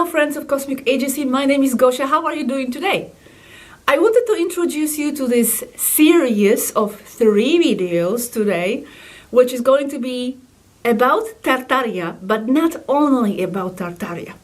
friends of Cosmic Agency, my name is Gosia. How are you doing today? I wanted to introduce you to this series of 3 videos today, which is going to be about Tartaria, but not only about Tartaria.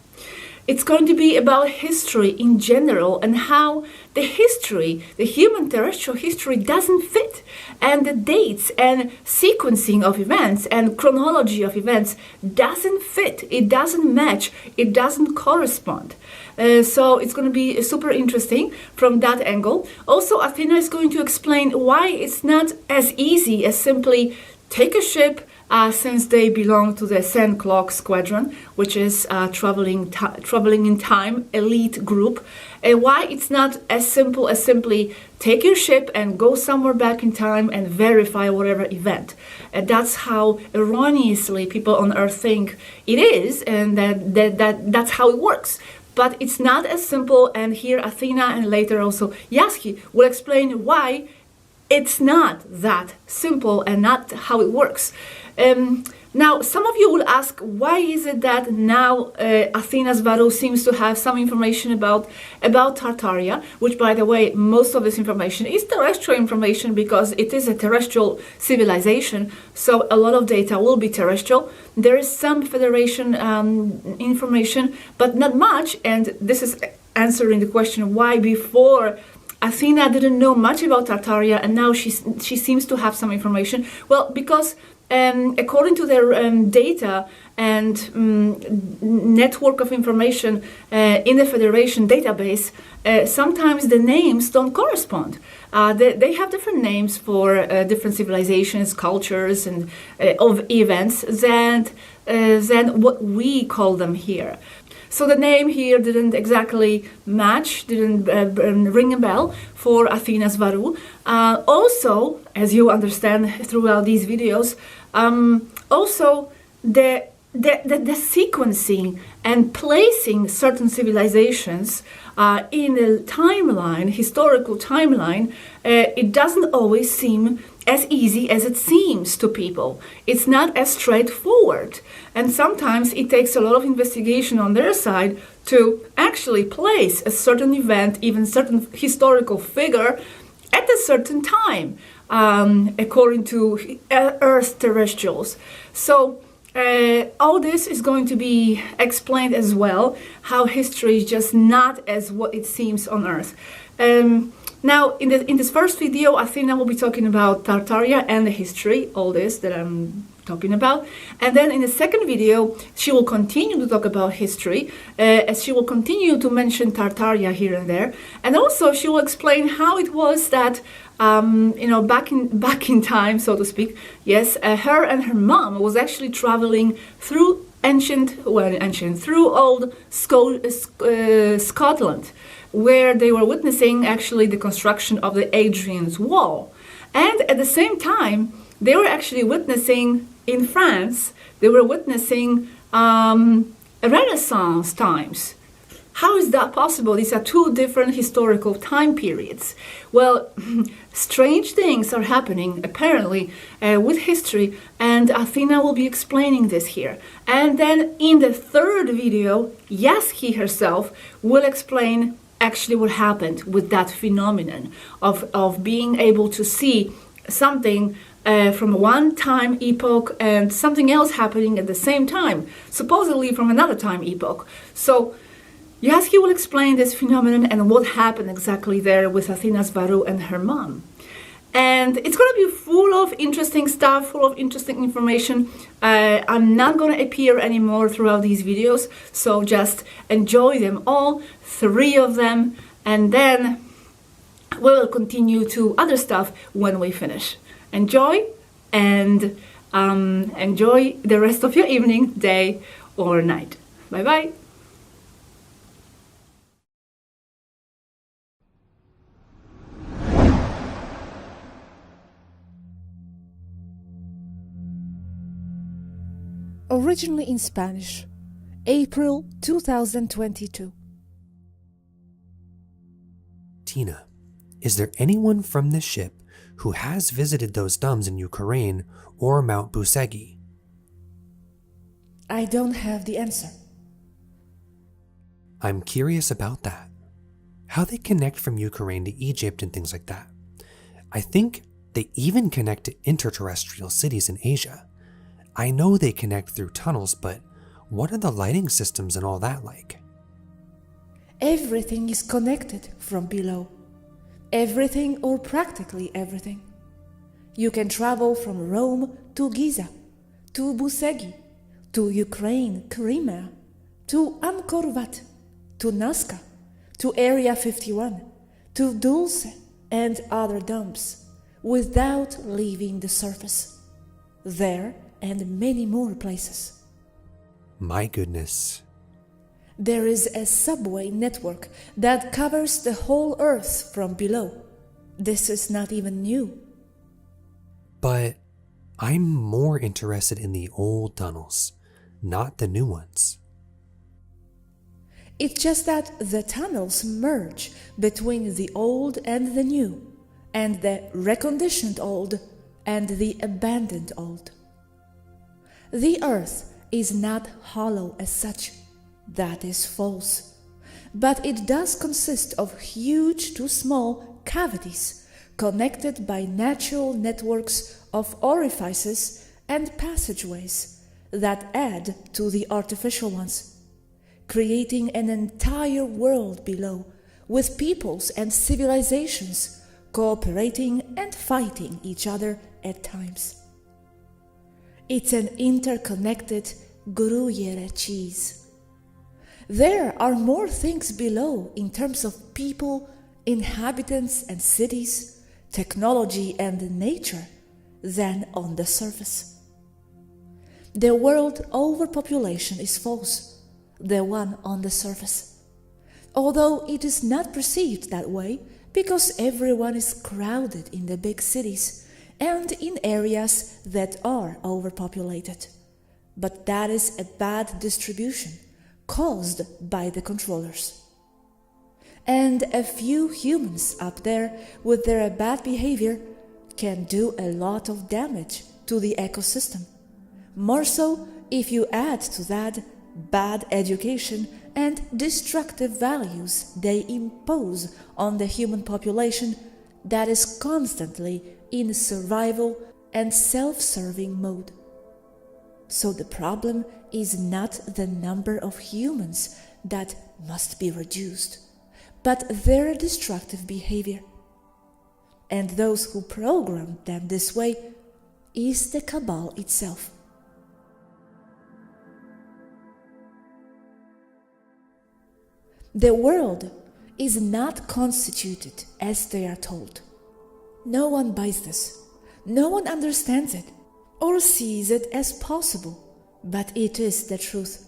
It's going to be about history in general and how the history, the human terrestrial history, doesn't fit, and the dates and sequencing of events and chronology of events doesn't fit, it doesn't match, it doesn't correspond. So it's going to be super interesting from that angle. Also, Athena is going to explain why it's not as easy as simply take a ship, since they belong to the Sun Clock Squadron, which is traveling in time elite group, and why it's not as simple as simply take your ship and go somewhere back in time and verify whatever event. That's how erroneously people on Earth think it is, and that's how it works. But it's not as simple, and here Athena and later also Yaski will explain why it's not that simple and not how it works. Now, some of you will ask, why is it that now Athena Swaruu seems to have some information about Tartaria, which, by the way, most of this information is terrestrial information because it is a terrestrial civilization, so a lot of data will be terrestrial. There is some Federation information, but not much, and this is answering the question why before Athena didn't know much about Tartaria and now she seems to have some information. Well, because according to their data and network of information in the Federation database, sometimes the names don't correspond. They have different names for different civilizations, cultures, and of events than what we call them here. So the name here didn't exactly match, didn't ring a bell for Athena Swaruu. Also, as you understand throughout these videos, also the sequencing and placing certain civilizations in a timeline, historical timeline, it doesn't always seem as easy as it seems to people. It's not as straightforward. And sometimes it takes a lot of investigation on their side to actually place a certain event, even certain historical figure, at a certain time, according to Earth terrestrials. So all this is going to be explained as well, how history is just not as what it seems on Earth. Now, in this first video, Athena will be talking about Tartaria and the history, all this that I'm talking about. And then in the second video, she will continue to talk about history, as she will continue to mention Tartaria here and there. And also she will explain how it was that, back in time, so to speak, yes, her and her mom was actually traveling through through old Scotland, where they were witnessing actually the construction of the Hadrian's Wall. And at the same time, they were actually witnessing in France, they were witnessing Renaissance times. How is that possible? These are 2 different historical time periods. Well, strange things are happening apparently with history, and Athena will be explaining this here. And then in the third video, Yaski herself will explain actually what happened with that phenomenon of being able to see something from one time epoch and something else happening at the same time, supposedly from another time epoch. So Yaski will explain this phenomenon and what happened exactly there with Athena Swaruu and her mom. And it's going to be full of interesting stuff, full of interesting information. I'm not going to appear anymore throughout these videos, so just enjoy them all, 3 of them, and then we'll continue to other stuff when we finish. Enjoy, and enjoy the rest of your evening, day, or night. Bye-bye. Originally in Spanish, April 2022. Tina, is there anyone from this ship who has visited those domes in Ukraine or Mount Busegi? I don't have the answer. I'm curious about that. How they connect from Ukraine to Egypt and things like that. I think they even connect to interterrestrial cities in Asia. I know they connect through tunnels, but what are the lighting systems and all that like? Everything is connected from below. Everything or practically everything. You can travel from Rome to Giza, to Busegi, to Ukraine, Crimea, to Angkor Wat, to Nazca, to Area 51, to Dulce and other dumps, without leaving the surface. There and many more places. My goodness. There is a subway network that covers the whole Earth from below. This is not even new. But I'm more interested in the old tunnels, not the new ones. It's just that the tunnels merge between the old and the new, and the reconditioned old and the abandoned old. The Earth is not hollow as such. That is false. But it does consist of huge to small cavities connected by natural networks of orifices and passageways that add to the artificial ones, creating an entire world below with peoples and civilizations cooperating and fighting each other at times. It's an interconnected gruyere cheese. There are more things below in terms of people, inhabitants and cities, technology and nature than on the surface. The world overpopulation is false, the one on the surface, although it is not perceived that way because everyone is crowded in the big cities and in areas that are overpopulated. But that is a bad distribution caused by the controllers. And a few humans up there with their bad behavior can do a lot of damage to the ecosystem. More so if you add to that bad education and destructive values they impose on the human population that is constantly in survival and self-serving mode. So the problem is not the number of humans that must be reduced, but their destructive behavior. And those who program them this way is the cabal itself. The world is not constituted as they are told. No one buys this. No one understands it or sees it as possible, but it is the truth.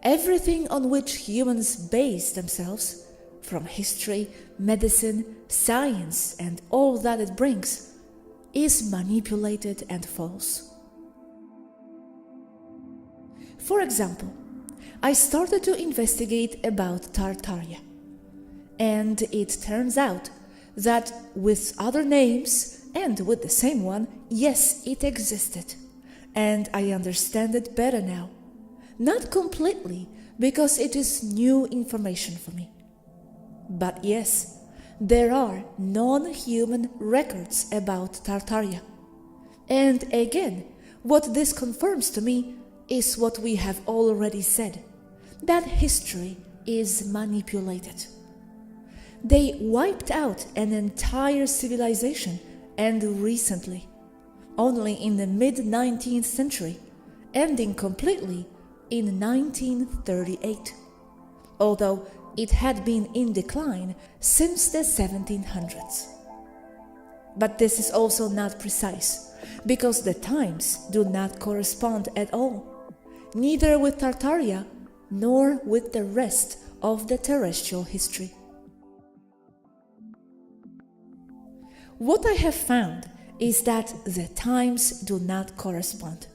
Everything on which humans base themselves, from history, medicine, science, and all that it brings, is manipulated and false. For example, I started to investigate about Tartaria, and it turns out that with other names and with the same one, yes, it existed, and I understand it better now. Not completely, because it is new information for me. But yes, there are non-human records about Tartaria. And again, what this confirms to me is what we have already said, that history is manipulated. They wiped out an entire civilization, and recently, only in the mid-19th century, ending completely in 1938, although it had been in decline since the 1700s. But this is also not precise, because the times do not correspond at all, neither with Tartaria nor with the rest of the terrestrial history. What I have found is that the times do not correspond,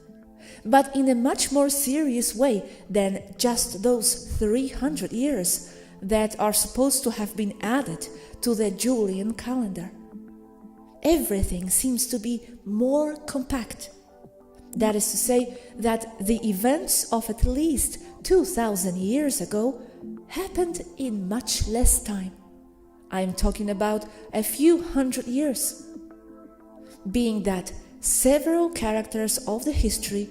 but in a much more serious way than just those 300 years that are supposed to have been added to the Julian calendar. Everything seems to be more compact. That is to say that the events of at least 2,000 years ago happened in much less time. I am talking about a few hundred years. Being that several characters of the history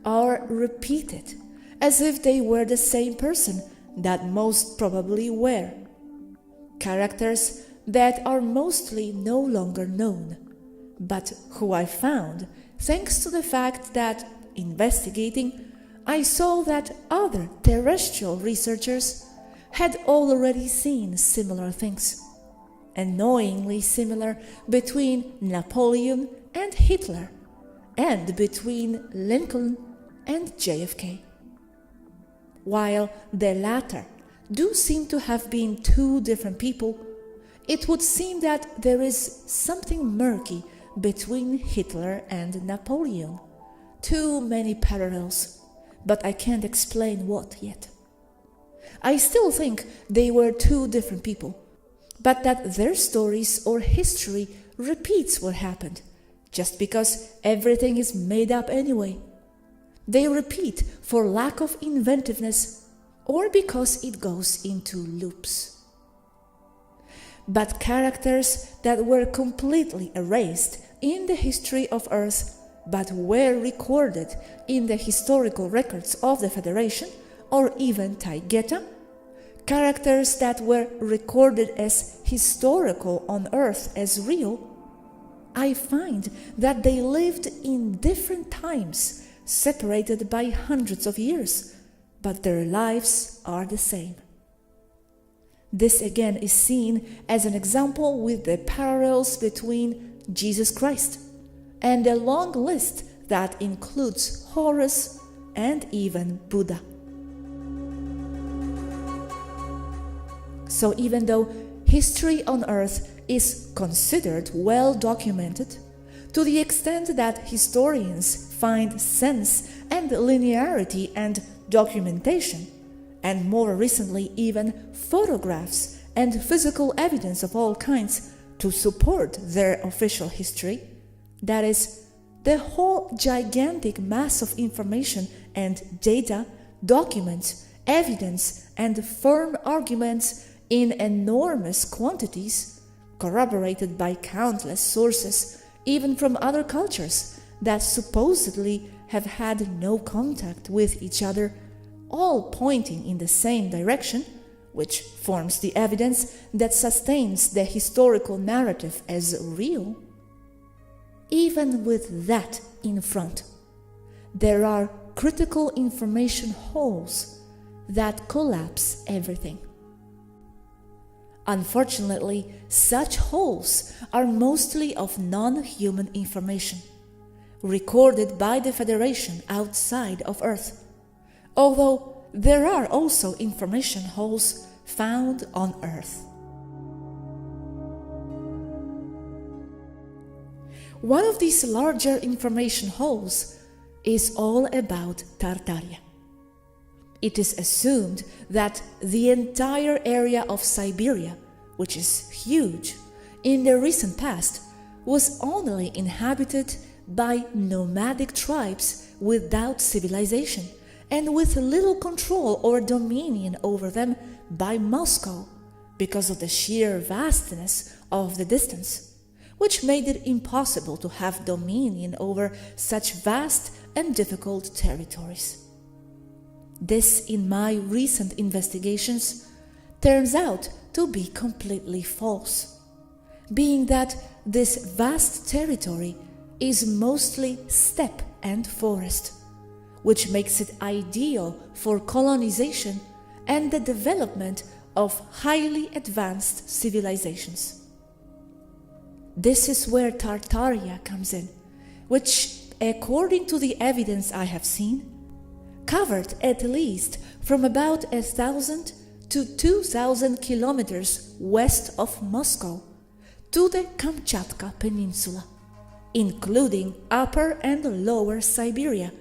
are repeated as if they were the same person that most probably were. Characters that are mostly no longer known, but who I found thanks to the fact that, investigating, I saw that other terrestrial researchers had already seen similar things, annoyingly similar between Napoleon and Hitler, and between Lincoln and JFK. While the latter do seem to have been two different people, it would seem that there is something murky between Hitler and Napoleon. Too many parallels, but I can't explain what yet. I still think they were two different people, but that their stories or history repeats what happened, just because everything is made up anyway. They repeat for lack of inventiveness or because it goes into loops. But characters that were completely erased in the history of Earth but were recorded in the historical records of the Federation or even Taygeta, characters that were recorded as historical on Earth as real, I find that they lived in different times, separated by hundreds of years, but their lives are the same. This again is seen as an example with the parallels between Jesus Christ and a long list that includes Horus and even Buddha. So even though history on Earth is considered well documented, to the extent that historians find sense and linearity and documentation, and more recently even photographs and physical evidence of all kinds to support their official history, that is, the whole gigantic mass of information and data, documents, evidence, and firm arguments in enormous quantities, corroborated by countless sources, even from other cultures that supposedly have had no contact with each other, all pointing in the same direction, which forms the evidence that sustains the historical narrative as real. Even with that in front, there are critical information holes that collapse everything. Unfortunately, such holes are mostly of non-human information, recorded by the Federation outside of Earth, although there are also information holes found on Earth. One of these larger information holes is all about Tartaria. It is assumed that the entire area of Siberia, which is huge, in the recent past was only inhabited by nomadic tribes without civilization and with little control or dominion over them by Moscow because of the sheer vastness of the distance, which made it impossible to have dominion over such vast and difficult territories. This, in my recent investigations, turns out to be completely false, being that this vast territory is mostly steppe and forest, which makes it ideal for colonization and the development of highly advanced civilizations. This is where Tartaria comes in, which, according to the evidence I have seen, covered at least from about 1,000 to 2,000 kilometers west of Moscow to the Kamchatka Peninsula, including Upper and Lower Siberia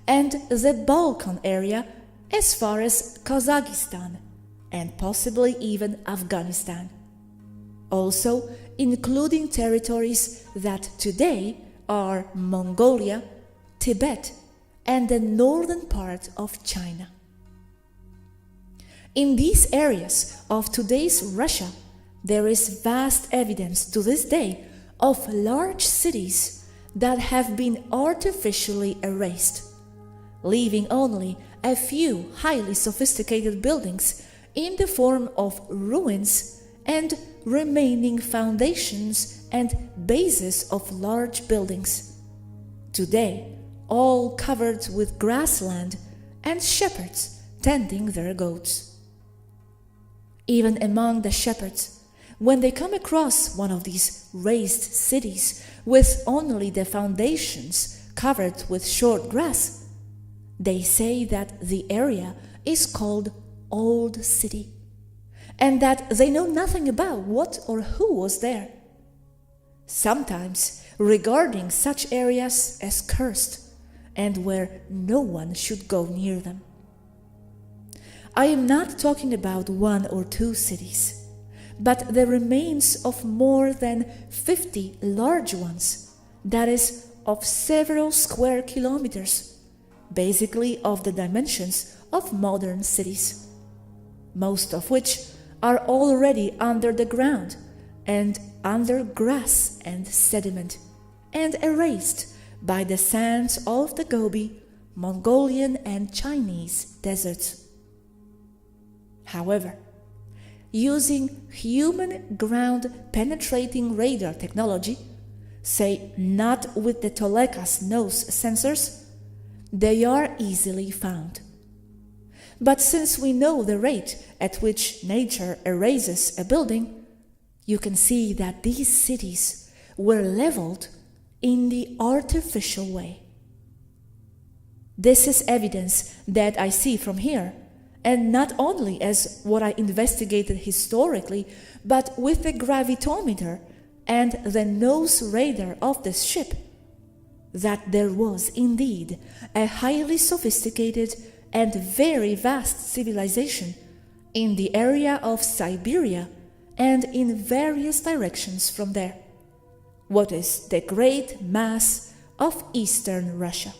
and the Balkan area as far as Kazakhstan and possibly even Afghanistan. Also including territories that today are Mongolia, Tibet, and the northern part of China. In these areas of today's Russia, there is vast evidence to this day of large cities that have been artificially erased, leaving only a few highly sophisticated buildings in the form of ruins and remaining foundations and bases of large buildings, today all covered with grassland and shepherds tending their goats. Even among the shepherds, when they come across one of these raised cities with only the foundations covered with short grass, they say that the area is called Old City, and that they know nothing about what or who was there, sometimes regarding such areas as cursed and where no one should go near them. I am not talking about one or two cities, but the remains of more than 50 large ones, that is, of several square kilometers, basically of the dimensions of modern cities, most of which are already under the ground and under grass and sediment, and erased by the sands of the Gobi, Mongolian and Chinese deserts. However, using human ground-penetrating radar technology, say not with the Tolekas nose sensors, they are easily found. But since we know the rate at which nature erases a building, you can see that these cities were leveled in the artificial way. This is evidence that I see from here, and not only as what I investigated historically, but with the gravitometer and the nose radar of this ship, that there was indeed a highly sophisticated and very vast civilization in the area of Siberia and in various directions from there, what is the great mass of eastern Russia.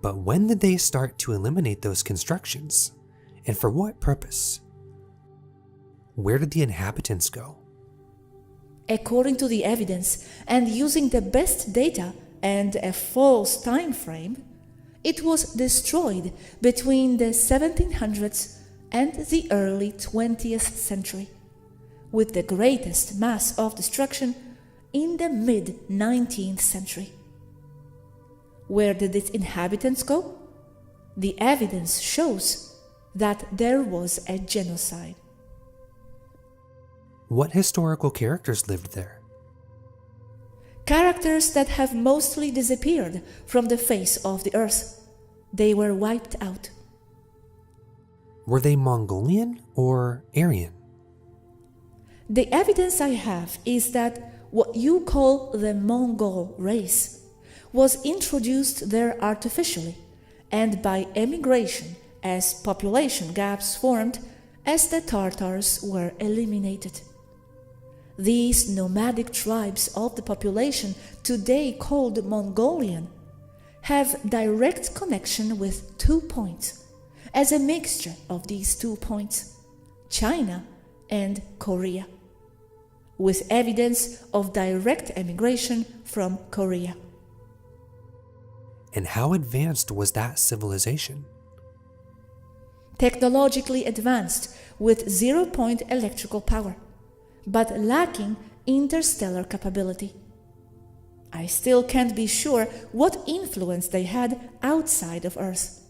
But when did they start to eliminate those constructions? And for what purpose? Where did the inhabitants go? According to the evidence and using the best data and a false time frame, it was destroyed between the 1700s and the early 20th century, with the greatest mass of destruction in the mid-19th century. Where did its inhabitants go? The evidence shows that there was a genocide. What historical characters lived there? Characters that have mostly disappeared from the face of the earth. They were wiped out. Were they Mongolian or Aryan? The evidence I have is that what you call the Mongol race was introduced there artificially and by emigration as population gaps formed as the Tartars were eliminated. These nomadic tribes of the population today called Mongolian have direct connection with 2 points, as a mixture of these 2 points, China and Korea, with evidence of direct emigration from Korea. And how advanced was that civilization? Technologically advanced with 0-point electrical power, but lacking interstellar capability. I still can't be sure what influence they had outside of Earth.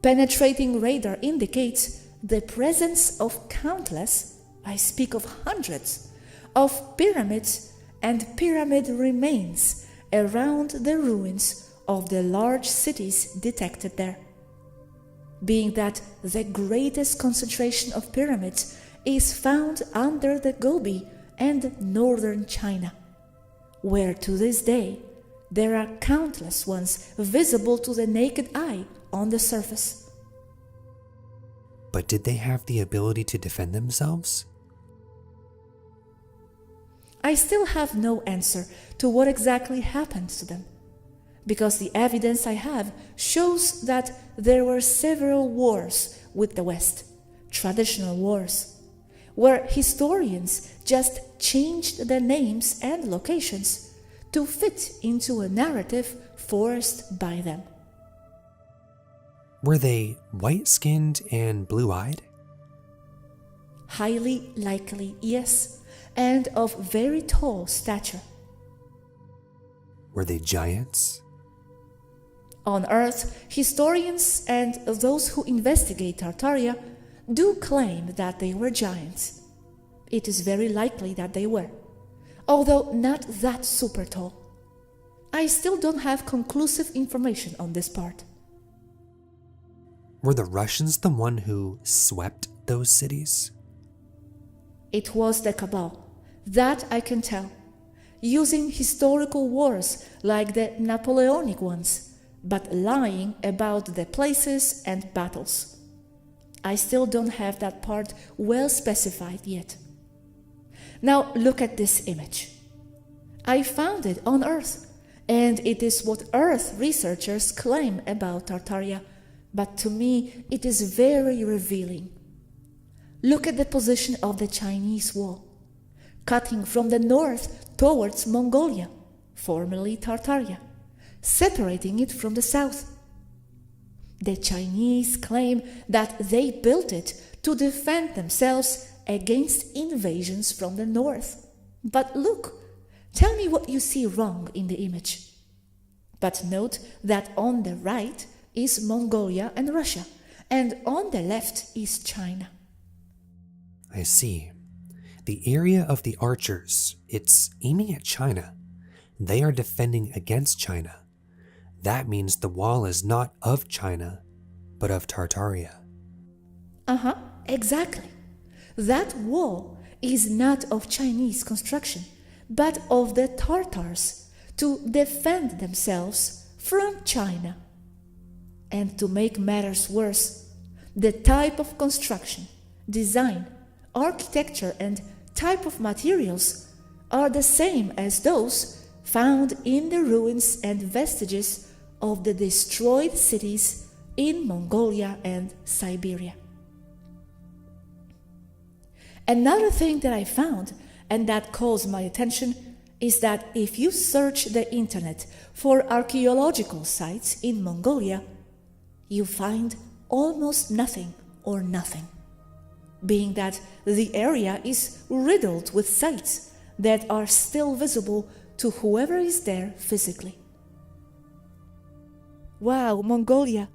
Penetrating radar indicates the presence of countless, I speak of hundreds, of pyramids and pyramid remains around the ruins of the large cities detected there, being that the greatest concentration of pyramids is found under the Gobi and northern China, where to this day there are countless ones visible to the naked eye on the surface. But did they have the ability to defend themselves? I still have no answer to what exactly happened to them, because the evidence I have shows that there were several wars with the West, traditional wars, where historians just changed their names and locations to fit into a narrative forced by them. Were they white-skinned and blue-eyed? Highly likely, yes, and of very tall stature. Were they giants? On Earth, historians and those who investigate Tartaria do claim that they were giants. It is very likely that they were, although not that super tall. I still don't have conclusive information on this part. Were the Russians the one who swept those cities? It was the Cabal, that I can tell, using historical wars like the Napoleonic ones, but lying about the places and battles. I still don't have that part well specified yet. Now look at this image. I found it on Earth, and it is what Earth researchers claim about Tartaria, but to me it is very revealing. Look at the position of the Chinese wall, cutting from the north towards Mongolia, formerly Tartaria, separating it from the south. The Chinese claim that they built it to defend themselves against invasions from the north. But look, tell me what you see wrong in the image. But note that on the right is Mongolia and Russia, and on the left is China. I see. The area of the archers, it's aiming at China. They are defending against China. That means the wall is not of China, but of Tartaria. Exactly. That wall is not of Chinese construction, but of the Tartars to defend themselves from China. And to make matters worse, the type of construction, design, architecture, and type of materials are the same as those found in the ruins and vestiges of the destroyed cities in Mongolia and Siberia. Another thing that I found, and that calls my attention, is that if you search the internet for archaeological sites in Mongolia, you find almost nothing or nothing, being that the area is riddled with sites that are still visible to whoever is there physically. Wow, Mongolia!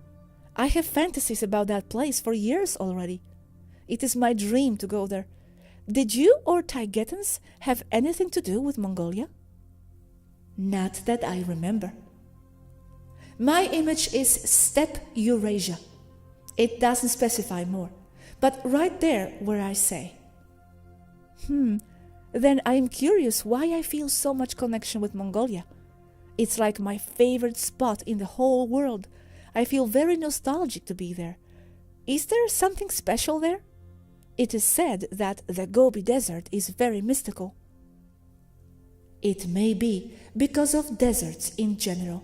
I have fantasies about that place for years already. It is my dream to go there. Did you or Tibetans have anything to do with Mongolia? Not that I remember. My image is steppe Eurasia. It doesn't specify more, but right there where I say. Then I'm curious why I feel so much connection with Mongolia. It's like my favorite spot in the whole world. I feel very nostalgic to be there. Is there something special there? It is said that the Gobi Desert is very mystical. It may be because of deserts in general.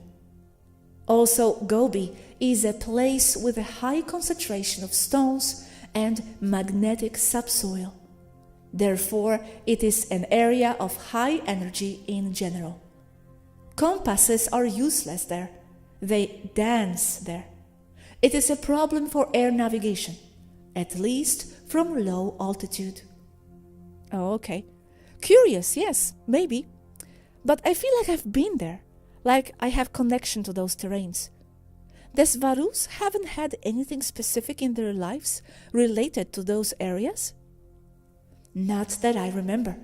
Also, Gobi is a place with a high concentration of stones and magnetic subsoil. Therefore, it is an area of high energy in general. Compasses are useless there. They dance there. It is a problem for air navigation, at least from low altitude. Oh, okay. Curious, yes, maybe. But I feel like I've been there, like I have connection to those terrains. The Swaroos haven't had anything specific in their lives related to those areas? Not that I remember.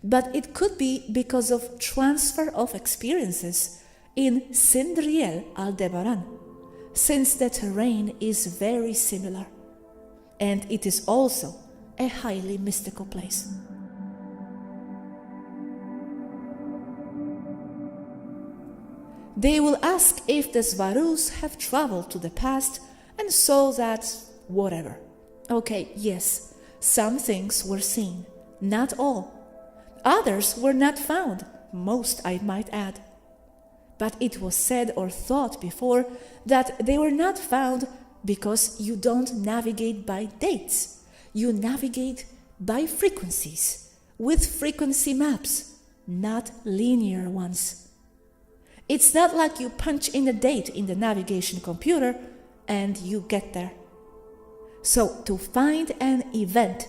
But it could be because of transfer of experiences in Sindriel Aldebaran, since the terrain is very similar. And it is also a highly mystical place. They will ask if the Swaroos have traveled to the past and saw that whatever. Okay, yes, some things were seen, not all. Others were not found, most I might add. But it was said or thought before that they were not found because you don't navigate by dates. You navigate by frequencies, with frequency maps, not linear ones. It's not like you punch in a date in the navigation computer and you get there. So to find an event,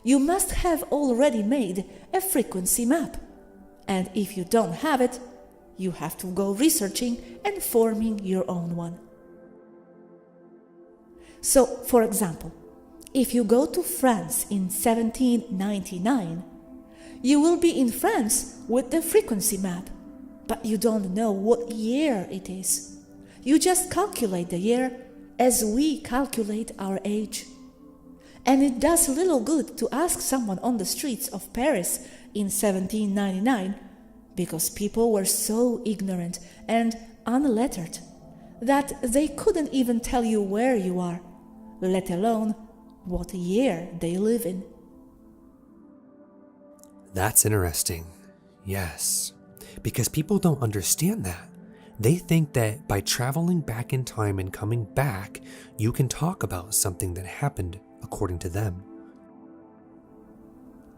you must have already made a frequency map. And if you don't have it, you have to go researching and forming your own one. So, for example, if you go to France in 1799, you will be in France with the frequency map, but you don't know what year it is. You just calculate the year as we calculate our age. And it does little good to ask someone on the streets of Paris in 1799, because people were so ignorant and unlettered that they couldn't even tell you where you are, let alone what year they live in. That's interesting. Yes. Because people don't understand that. They think that by traveling back in time and coming back, you can talk about something that happened according to them.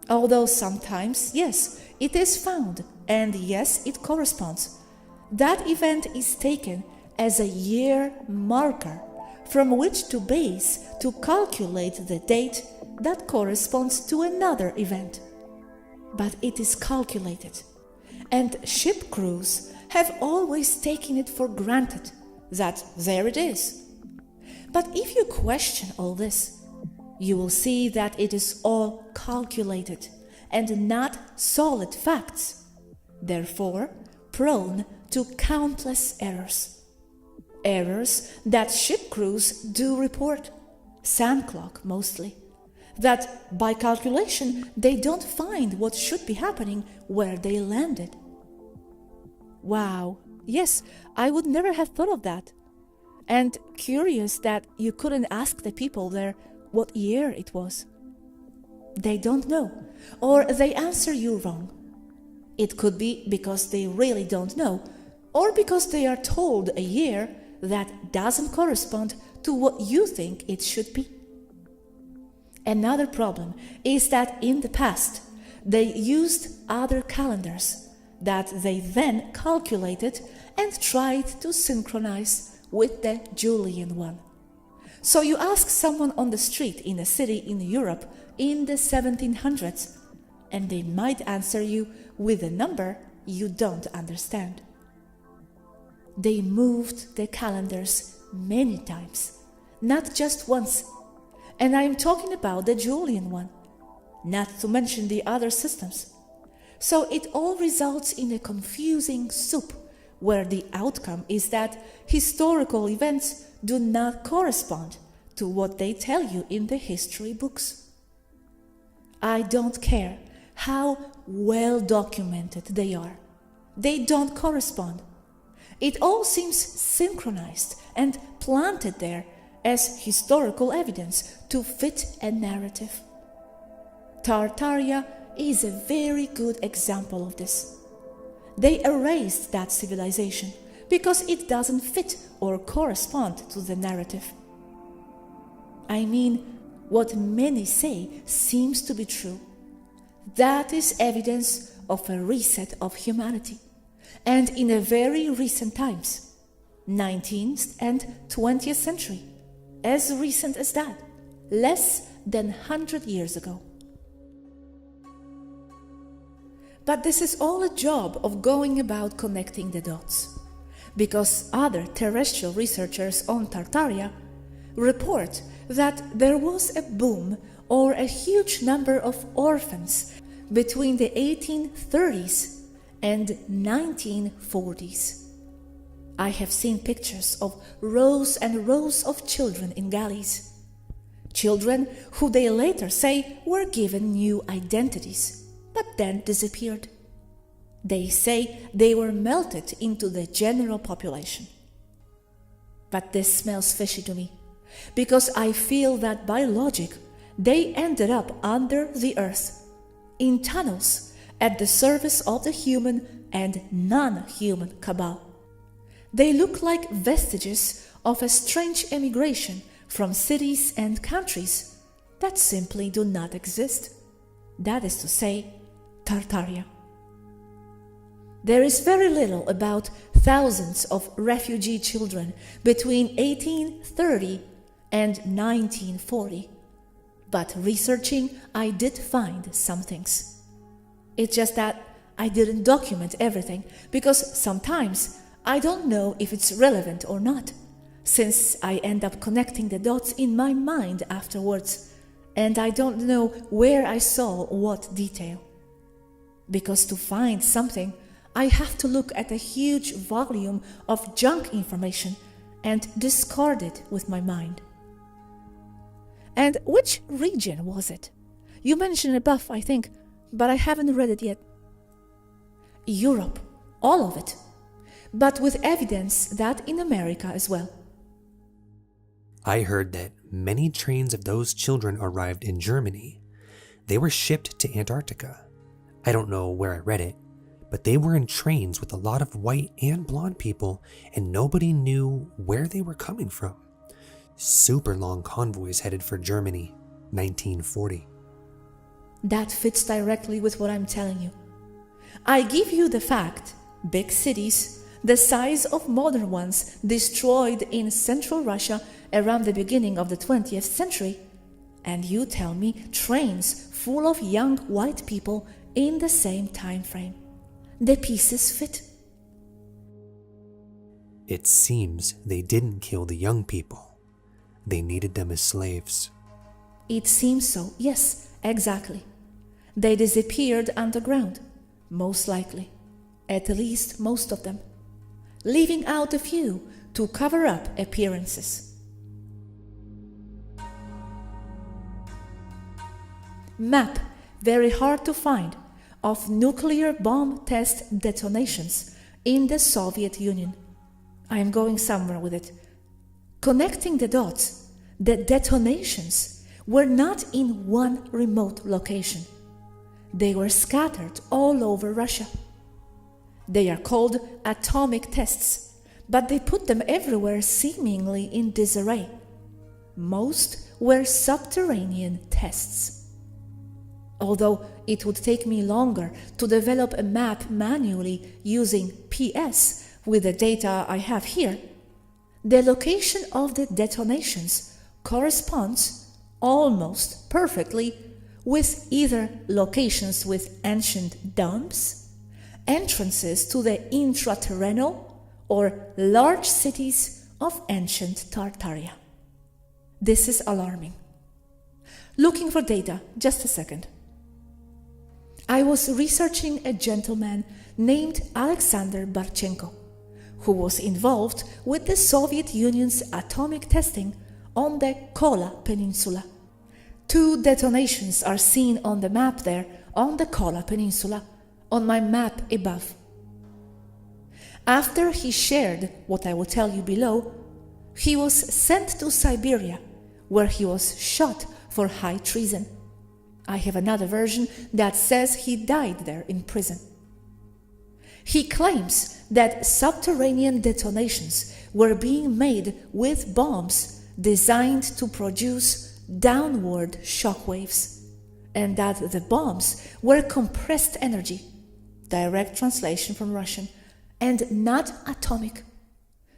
Although sometimes, yes, it is found, and yes, it corresponds. That event is taken as a year marker from which to base to calculate the date that corresponds to another event. But it is calculated, and ship crews have always taken it for granted that there it is. But if you question all this, you will see that it is all calculated and not solid facts, therefore prone to countless errors. Errors that ship crews do report, sand clock mostly, that by calculation they don't find what should be happening where they landed. Wow, yes, I would never have thought of that. And curious that you couldn't ask the people there what year it was. They don't know, or they answer you wrong. It could be because they really don't know, or because they are told a year that doesn't correspond to what you think it should be. Another problem is that in the past, they used other calendars that they then calculated and tried to synchronize with the Julian one. So you ask someone on the street in a city in Europe in the 1700s, and they might answer you with a number you don't understand. They moved the calendars many times, not just once. And I'm talking about the Julian one, not to mention the other systems. So it all results in a confusing soup where the outcome is that historical events do not correspond to what they tell you in the history books. I don't care how well documented they are. They don't correspond. It all seems synchronized and planted there as historical evidence to fit a narrative. Tartaria is a very good example of this. They erased that civilization because it doesn't fit or correspond to the narrative. I mean, what many say seems to be true. That is evidence of a reset of humanity, and in a very recent times, 19th and 20th century, as recent as that, less than 100 years ago. But this is all a job of going about connecting the dots, because other terrestrial researchers on Tartaria report that there was a boom or a huge number of orphans between the 1830s and 1940s. I have seen pictures of rows and rows of children in galleys. Children who they later say were given new identities, but then disappeared. They say they were melted into the general population. But this smells fishy to me, because I feel that by logic, they ended up under the earth, in tunnels, at the service of the human and non-human cabal. They look like vestiges of a strange emigration from cities and countries that simply do not exist. That is to say, Tartaria. There is very little about thousands of refugee children between 1830 and 1940. But researching, I did find some things. It's just that I didn't document everything because sometimes I don't know if it's relevant or not, since I end up connecting the dots in my mind afterwards, and I don't know where I saw what detail. Because to find something, I have to look at a huge volume of junk information and discard it with my mind. And which region was it? You mentioned above, I think, but I haven't read it yet. Europe, all of it, but with evidence that in America as well. I heard that many trains of those children arrived in Germany. They were shipped to Antarctica. I don't know where I read it, but they were in trains with a lot of white and blonde people, and nobody knew where they were coming from. Super long convoys headed for Germany, 1940. That fits directly with what I'm telling you. I give you the fact, big cities, the size of modern ones destroyed in central Russia around the beginning of the 20th century, and you tell me trains full of young white people in the same time frame. The pieces fit. It seems they didn't kill the young people. They needed them as slaves. It seems so, yes, exactly. They disappeared underground, most likely, at least most of them, leaving out a few to cover up appearances. Map, very hard to find, of nuclear bomb test detonations in the Soviet Union. I am going somewhere with it. Connecting the dots, the detonations were not in one remote location. They were scattered all over Russia. They are called atomic tests, but they put them everywhere seemingly in disarray. Most were subterranean tests. Although it would take me longer to develop a map manually using PS with the data I have here, the location of the detonations corresponds almost perfectly with either locations with ancient dumps, entrances to the intraterrenal, or large cities of ancient Tartaria. This is alarming. Looking for data, just a second. I was researching a gentleman named Alexander Barchenko, who was involved with the Soviet Union's atomic testing on the Kola Peninsula. 2 detonations are seen on the map there on the Kola Peninsula, on my map above. After he shared what I will tell you below, he was sent to Siberia, where he was shot for high treason. I have another version that says he died there in prison. He claims that subterranean detonations were being made with bombs designed to produce downward shockwaves, and that the bombs were compressed energy, direct translation from Russian, and not atomic,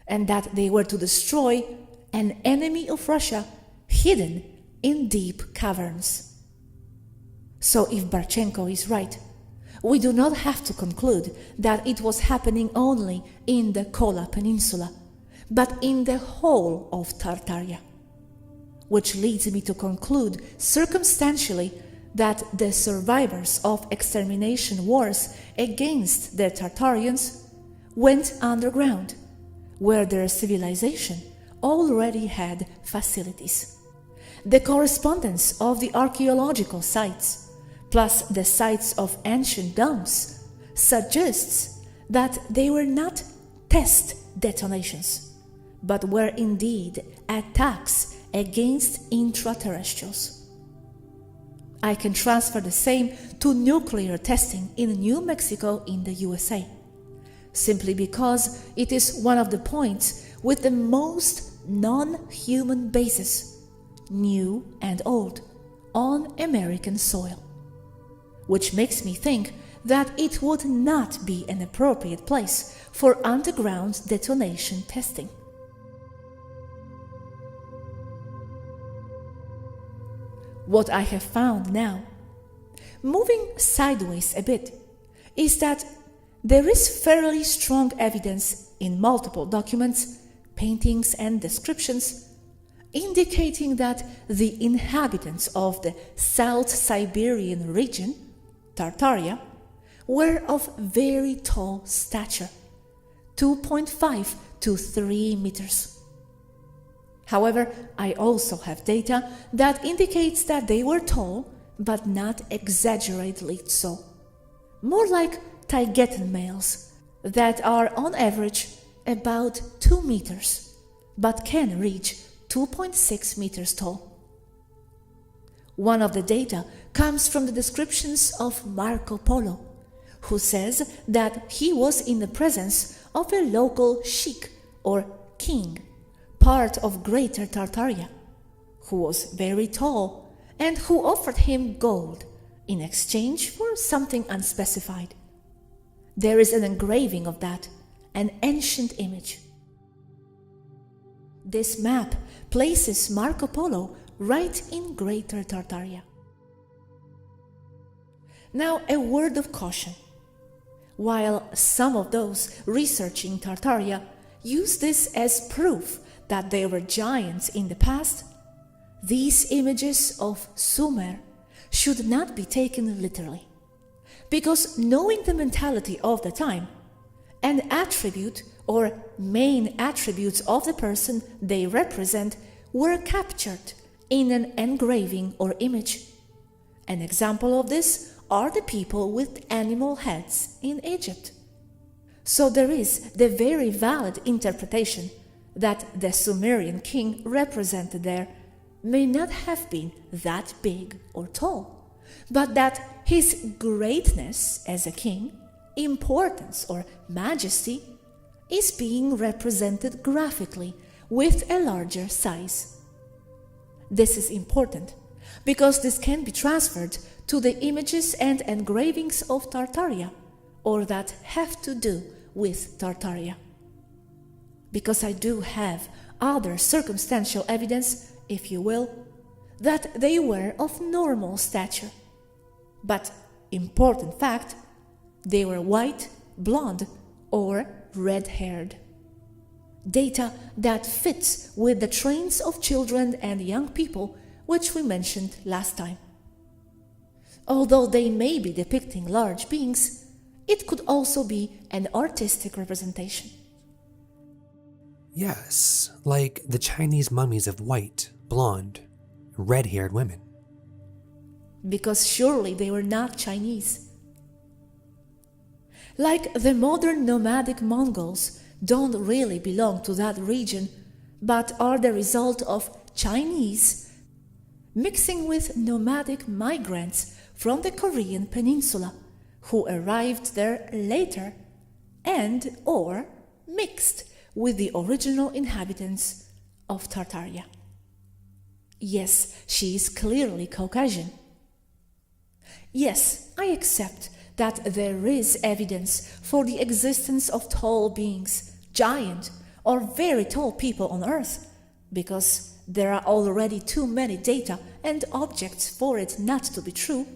and that they were to destroy an enemy of Russia hidden in deep caverns. So if Barchenko is right, we do not have to conclude that it was happening only in the Kola Peninsula, but in the whole of Tartaria, which leads me to conclude circumstantially that the survivors of extermination wars against the Tartarians went underground, where their civilization already had facilities. The correspondence of the archaeological sites plus the sites of ancient dumps suggests that they were not test detonations, but were indeed attacks against intraterrestrials. I can transfer the same to nuclear testing in New Mexico in the USA. simply because it is one of the points with the most non-human basis, new and old, on American soil. Which makes me think that it would not be an appropriate place for underground detonation testing. What I have found now, moving sideways a bit, is that there is fairly strong evidence in multiple documents, paintings and descriptions indicating that the inhabitants of the South Siberian region, Tartaria, were of very tall stature, 2.5 to 3 meters. However, I also have data that indicates that they were tall, but not exaggeratedly so. More like Taigetan males that are on average about 2 meters, but can reach 2.6 meters tall. One of the data comes from the descriptions of Marco Polo, who says that he was in the presence of a local sheik or king, part of Greater Tartaria, who was very tall and who offered him gold in exchange for something unspecified. There is an engraving of that, an ancient image. This map places Marco Polo right in Greater Tartaria. Now, a word of caution. While some of those researching Tartaria use this as proof that they were giants in the past, these images of Sumer should not be taken literally, because knowing the mentality of the time, an attribute or main attributes of the person they represent were captured in an engraving or image. An example of this are the people with animal heads in Egypt. So there is the very valid interpretation that the Sumerian king represented there may not have been that big or tall, but that his greatness as a king, importance or majesty, is being represented graphically with a larger size. This is important because this can be transferred to the images and engravings of Tartaria, or that have to do with Tartaria. Because I do have other circumstantial evidence, if you will, that they were of normal stature. But, important fact, they were white, blonde, or red-haired. Data that fits with the trains of children and young people which we mentioned last time. Although they may be depicting large beings, it could also be an artistic representation. Yes, like the Chinese mummies of white, blonde, red-haired women. Because surely they were not Chinese. Like the modern nomadic Mongols don't really belong to that region, but are the result of Chinese mixing with nomadic migrants from the Korean peninsula who arrived there later and or mixed with the original inhabitants of Tartaria. Yes, she is clearly Caucasian. Yes, I accept that there is evidence for the existence of tall beings, giant or very tall people on Earth, because there are already too many data and objects for it not to be true.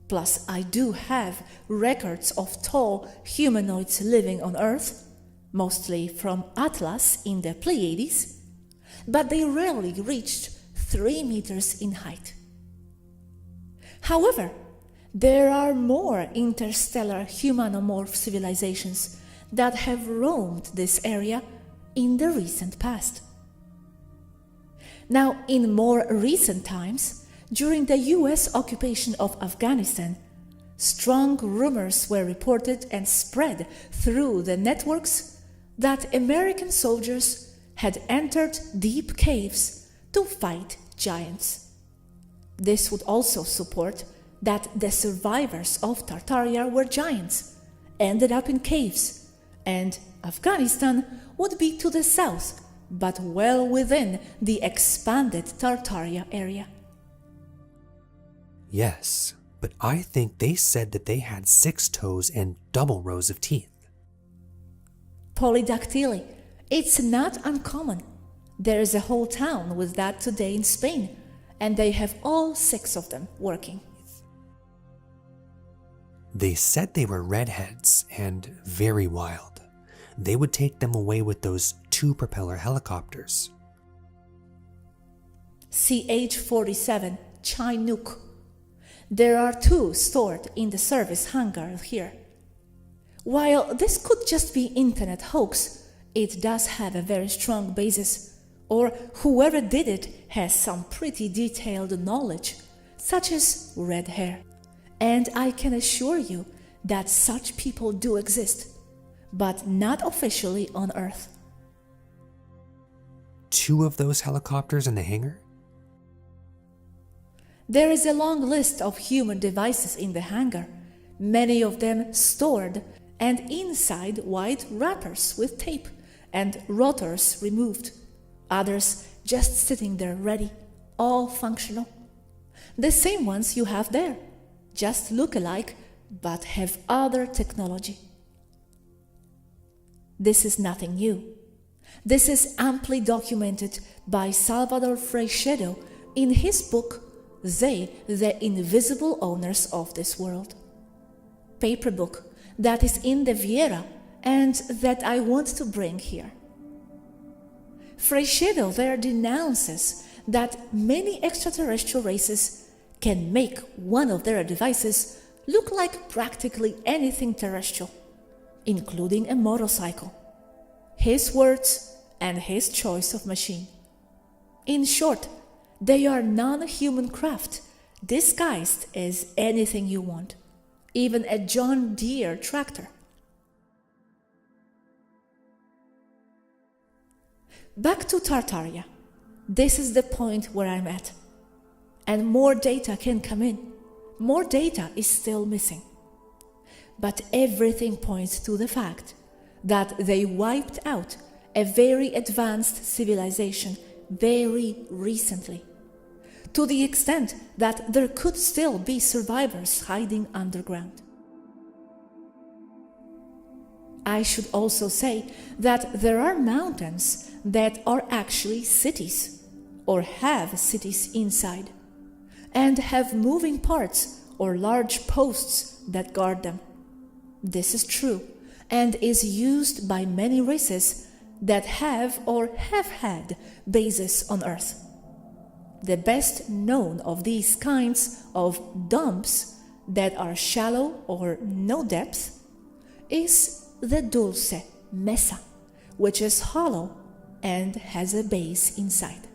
Plus, I do have records of tall humanoids living on Earth, mostly from Atlas in the Pleiades, but they rarely reached 3 meters in height. However, there are more interstellar humanomorph civilizations that have roamed this area in the recent past. Now, in more recent times, during the US occupation of Afghanistan, strong rumors were reported and spread through the networks that American soldiers had entered deep caves to fight giants. This would also support that the survivors of Tartaria were giants, ended up in caves, and Afghanistan would be to the south, but well within the expanded Tartaria area. Yes, but I think they said that they had 6 toes and double rows of teeth. Polydactyly. It's not uncommon. There is a whole town with that today in Spain, and they have all 6 of them working. They said they were redheads and very wild. They would take them away with those 2-propeller helicopters. CH-47 Chinook. There are 2 stored in the service hangar here. While this could just be internet hoax, it does have a very strong basis, or whoever did it has some pretty detailed knowledge, such as red hair. And I can assure you that such people do exist, but not officially on Earth. 2 of those helicopters in the hangar? There is a long list of human devices in the hangar, many of them stored and inside white wrappers with tape and rotors removed, others just sitting there ready, all functional. The same ones you have there, just look alike but have other technology. This is nothing new. This is amply documented by Salvador Freixedo in his book, They, the Invisible Owners of This World. Paper book that is in the Viera and that I want to bring here. Freixedo there denounces that many extraterrestrial races can make one of their devices look like practically anything terrestrial, including a motorcycle. His words and his choice of machine. In short, they are non-human craft, disguised as anything you want, even a John Deere tractor. Back to Tartaria. This is the point where I'm at. And more data can come in. More data is still missing. But everything points to the fact that they wiped out a very advanced civilization very recently, to the extent that there could still be survivors hiding underground. I should also say that there are mountains that are actually cities, or have cities inside, and have moving parts or large posts that guard them. This is true, and is used by many races that have or have had bases on Earth. The best known of these kinds of dumps that are shallow or no depth is the Dulce Mesa, which is hollow and has a base inside,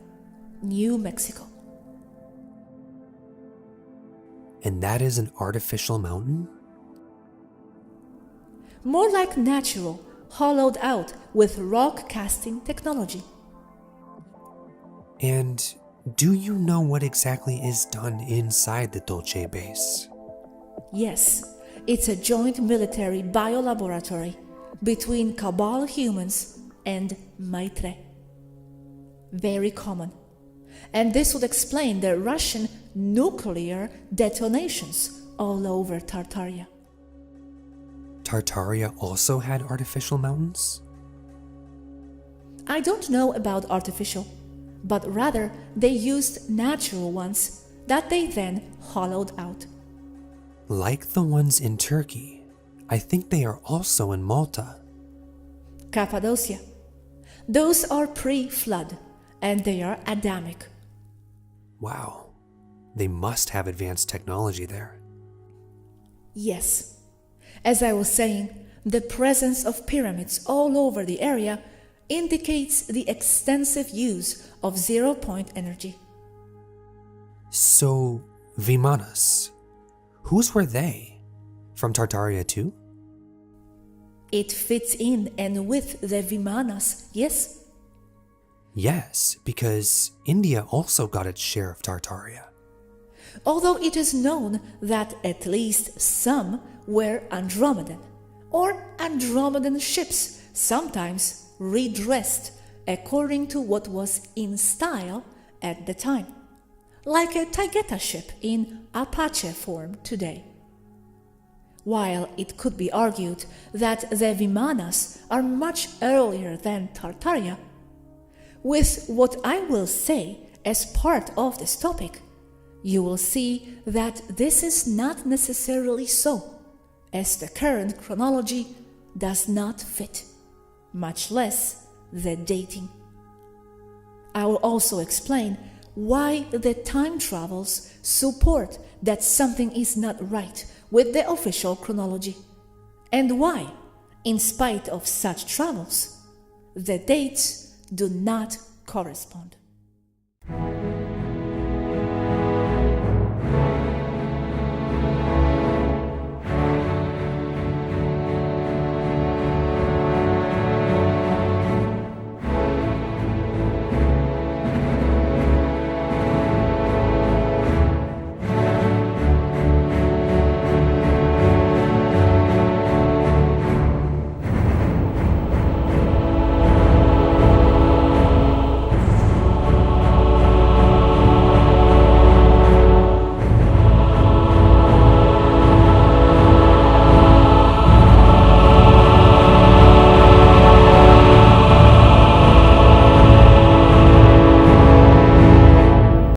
New Mexico. And that is an artificial mountain? More like natural, hollowed out with rock casting technology. And do you know what exactly is done inside the Dulce base? Yes, it's a joint military biolaboratory between Cabal humans and Maitre. Very common. And this would explain the Russian nuclear detonations all over Tartaria. Tartaria also had artificial mountains? I don't know about artificial, but rather they used natural ones that they then hollowed out. Like the ones in Turkey, I think they are also in Malta. Cappadocia. Those are pre-flood, and they are Adamic. Wow, they must have advanced technology there. Yes. As I was saying, the presence of pyramids all over the area indicates the extensive use of zero-point energy. So, Vimanas, whose were they? From Tartaria too? It fits in and with the Vimanas, yes? Yes, because India also got its share of Tartaria. Although it is known that at least some were Andromedan, or Andromedan ships, sometimes redressed according to what was in style at the time, like a Taygeta ship in Apache form today. While it could be argued that the Vimanas are much earlier than Tartaria, with what I will say as part of this topic, you will see that this is not necessarily so, as the current chronology does not fit, much less the dating. I will also explain why the time travels support that something is not right with the official chronology, and why, in spite of such travels, the dates do not correspond.